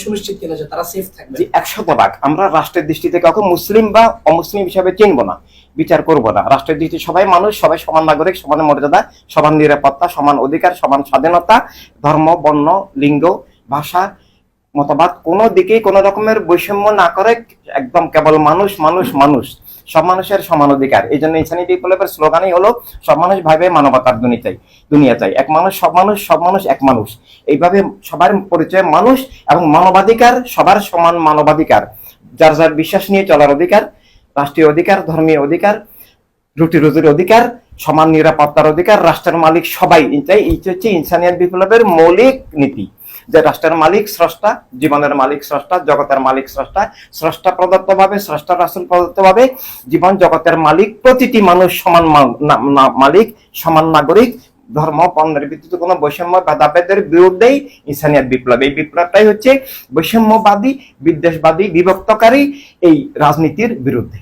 সুনিশ্চিত কিনা যে তারা সেফ থাকবে? যে 100% আমরা রাষ্ট্রের দৃষ্টিতে কাউকে মুসলিম বা অমুসলিম হিসাবে চিনব না, বিচার করব না। রাষ্ট্রের দৃষ্টিতে সবাই মানুষ, সবাই সমান নাগরিক, সমান মর্যাদা, সমান নিরাপত্তা, সমান অধিকার, সমান স্বাধীনতা, ধর্ম, বর্ণ, লিঙ্গ, ভাষা, মতবাদ কোনো দিকেই কোনো রকমের বৈষম্য না করে একদম কেবল মানুষ মানুষ মানুষ, সব মানুষের সমান অধিকার। এই জন্য ইনসানি বিপ্লবের স্লোগানই হলো সব মানুষ ভাবে মানবতার দুনিয়া চাই, এক মানুষ সব মানুষ, সব মানুষ এক মানুষ। এইভাবে সবার পরিচয় মানুষ এবং মানবাধিকার, সবার সমান মানবাধিকার, যার যার বিশ্বাস নিয়ে চলার অধিকার, রাষ্ট্রীয় অধিকার, ধর্মীয় অধিকার, রুটি রুজির অধিকার, সমান নিরাপত্তার অধিকার, রাষ্ট্রের মালিক সবাই চাই। এই হচ্ছে ইনসানিয়াত বিপ্লবের মৌলিক নীতি, যে রাষ্ট্রের মালিক স্রষ্টা, জীবনের মালিক স্রষ্টা, জগতের মালিক স্রষ্টা, স্রষ্টা প্রদত্ত ভাবে, স্রষ্টা রাসূল প্রদত্ত ভাবে জীবন জগতের মালিক, প্রতিটি মানুষ সমান মালিক, সমান নাগরিক, ধর্ম বর্ণের ভিত্তিতে কোনো বৈষম্য ভেদাভেদের বিরুদ্ধেই ইনসানিয়াত বিপ্লব। এই বিপ্লবটাই হচ্ছে বৈষম্যবাদী, বিদ্বেষবাদী, বিভক্তকারী এই রাজনীতির বিরুদ্ধে।